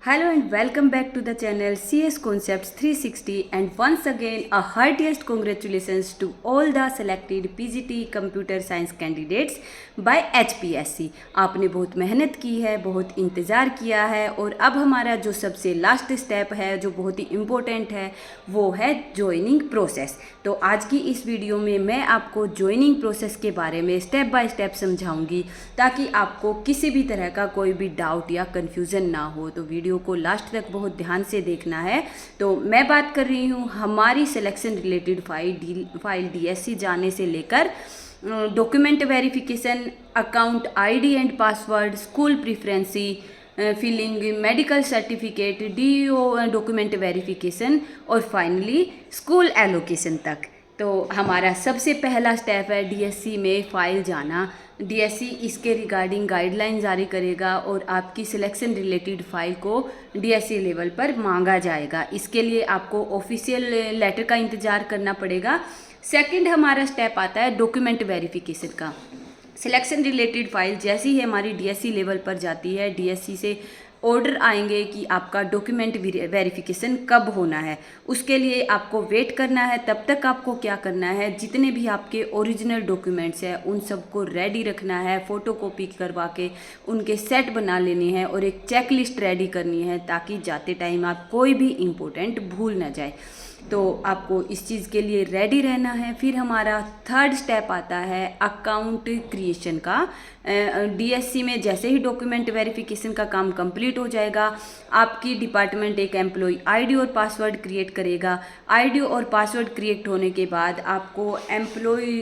Hello and welcome back to the channel CS Concepts 360 and once again a heartiest congratulations to all the selected PGT Computer Science candidates by HPSC। आपने बहुत मेहनत की है, बहुत इंतज़ार किया है और अब हमारा जो सबसे लास्ट स्टेप है जो बहुत ही इम्पोर्टेंट है वो है ज्वाइनिंग प्रोसेस। तो आज की इस वीडियो में मैं आपको ज्वाइनिंग प्रोसेस के बारे में स्टेप बाय स्टेप समझाऊंगी ताकि आपको किसी भी तरह का कोई भी डाउट या कन्फ्यूज़न ना हो। तो वीडियो को लास्ट तक बहुत ध्यान से देखना है। तो मैं बात कर रही हूँ हमारी सिलेक्शन रिलेटेड फाइल DSC जाने से लेकर document verification, account ID and password, school preference filling, medical certificate, DO document verification और फाइनली स्कूल एलोकेशन तक। तो हमारा सबसे पहला स्टेप है DSC में फ़ाइल जाना। DSC इसके रिगार्डिंग गाइडलाइन जारी करेगा और आपकी सिलेक्शन रिलेटेड फ़ाइल को DSC लेवल पर मांगा जाएगा। इसके लिए आपको ऑफिशियल लेटर का इंतज़ार करना पड़ेगा। सेकंड हमारा स्टेप आता है डॉक्यूमेंट वेरिफिकेशन का। सिलेक्शन रिलेटेड फ़ाइल जैसी ही हमारी DSC लेवल पर जाती है, DSC से ऑर्डर आएंगे कि आपका डॉक्यूमेंट वेरिफिकेशन कब होना है। उसके लिए आपको वेट करना है। तब तक आपको क्या करना है, जितने भी आपके ओरिजिनल डॉक्यूमेंट्स हैं उन सबको रेडी रखना है, फ़ोटोकॉपी करवा के उनके सेट बना लेने हैं और एक चेक लिस्ट रेडी करनी है ताकि जाते टाइम आप कोई भी इम्पोर्टेंट भूल ना जाए। तो आपको इस चीज़ के लिए रेडी रहना है। फिर हमारा थर्ड स्टेप आता है अकाउंट क्रिएशन का। DSC में जैसे ही डॉक्यूमेंट वेरिफिकेशन का काम कंप्लीट हो जाएगा, आपकी डिपार्टमेंट एक एम्प्लॉय ID और पासवर्ड क्रिएट करेगा। ID और पासवर्ड क्रिएट होने के बाद आपको एम्प्लॉय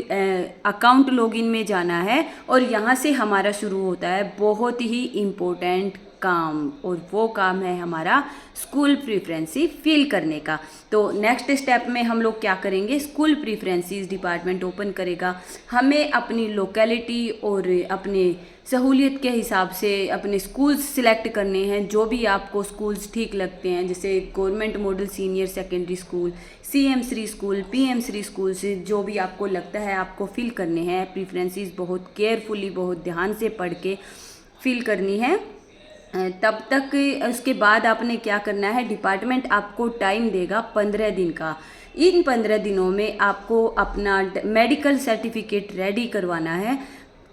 अकाउंट लॉगिन में जाना है और यहाँ से हमारा शुरू होता है बहुत ही इम्पोर्टेंट काम, और वो काम है हमारा स्कूल प्रेफरेंसी फिल करने का। तो नेक्स्ट स्टेप में हम लोग क्या करेंगे, स्कूल प्रेफरेंसीज डिपार्टमेंट ओपन करेगा। हमें अपनी लोकेलिटी और अपने सहूलियत के हिसाब से अपने स्कूल्स सिलेक्ट करने हैं, जो भी आपको स्कूल्स ठीक लगते हैं, जैसे government model senior secondary school, CM3 school, PM3 school से जो भी आपको लगता है आपको फिल करने हैं। प्रेफरेंसीज बहुत केयरफुली, बहुत ध्यान से पढ़ के फिल करनी है। तब तक उसके बाद आपने क्या करना है, डिपार्टमेंट आपको टाइम देगा 15 दिन का। इन 15 दिनों में आपको अपना मेडिकल सर्टिफिकेट रेडी करवाना है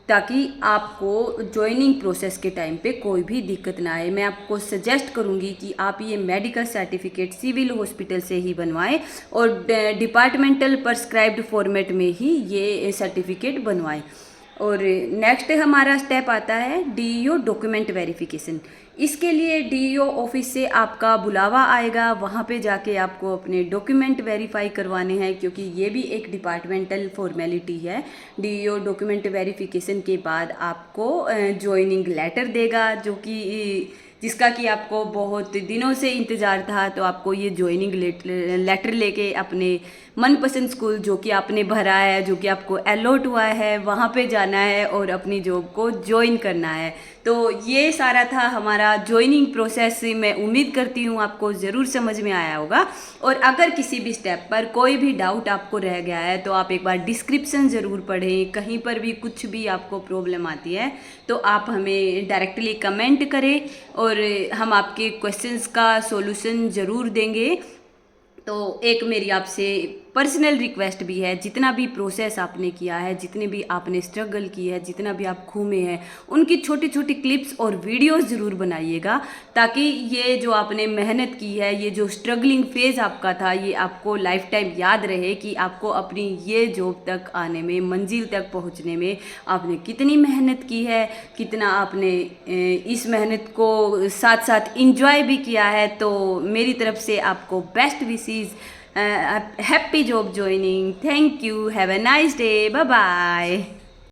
ताकि आपको ज्वाइनिंग प्रोसेस के टाइम पे कोई भी दिक्कत ना आए। मैं आपको सजेस्ट करूंगी कि आप ये मेडिकल सर्टिफिकेट सिविल हॉस्पिटल से ही बनवाएं और डिपार्टमेंटल प्रिस्क्राइब्ड फॉर्मेट में ही ये सर्टिफिकेट बनवाएं। और नेक्स्ट हमारा स्टेप आता है DEO डॉक्यूमेंट वेरिफिकेशन। इसके लिए DEO ऑफिस से आपका बुलावा आएगा, वहाँ पे जाके आपको अपने डॉक्यूमेंट वेरीफाई करवाने हैं, क्योंकि ये भी एक डिपार्टमेंटल फॉर्मेलिटी है। DEO डॉक्यूमेंट वेरिफिकेशन के बाद आपको ज्वाइनिंग लेटर देगा, जो कि जिसका कि आपको बहुत दिनों से इंतज़ार था। तो आपको ये ज्वाइनिंग लेटर लेके अपने मनपसंद स्कूल जो कि आपने भरा है, जो कि आपको अलॉट हुआ है, वहाँ पे जाना है और अपनी जॉब को ज्वाइन करना है। तो ये सारा था हमारा ज्वाइनिंग प्रोसेस। मैं उम्मीद करती हूँ आपको ज़रूर समझ में आया होगा। और अगर किसी भी स्टेप पर कोई भी डाउट आपको रह गया है तो आप एक बार डिस्क्रिप्शन ज़रूर पढ़ें। कहीं पर भी कुछ भी आपको प्रॉब्लम आती है तो आप हमें डायरेक्टली कमेंट करें और हम आपके क्वेश्चंस का सॉल्यूशन ज़रूर देंगे। तो एक मेरी आपसे पर्सनल रिक्वेस्ट भी है, जितना भी प्रोसेस आपने किया है, जितने भी आपने स्ट्रगल की है, जितना भी आप घूमे हैं, उनकी छोटी छोटी क्लिप्स और वीडियोस ज़रूर बनाइएगा ताकि ये जो आपने मेहनत की है, ये जो स्ट्रगलिंग फेज़ आपका था, ये आपको लाइफ टाइम याद रहे कि आपको अपनी ये जॉब तक आने में, मंजिल तक पहुंचने में आपने कितनी मेहनत की है, कितना आपने इस मेहनत को साथ साथ इंजॉय भी किया है। तो मेरी तरफ से आपको best wishes, happy job joining. Thank you. Have a nice day. Bye bye.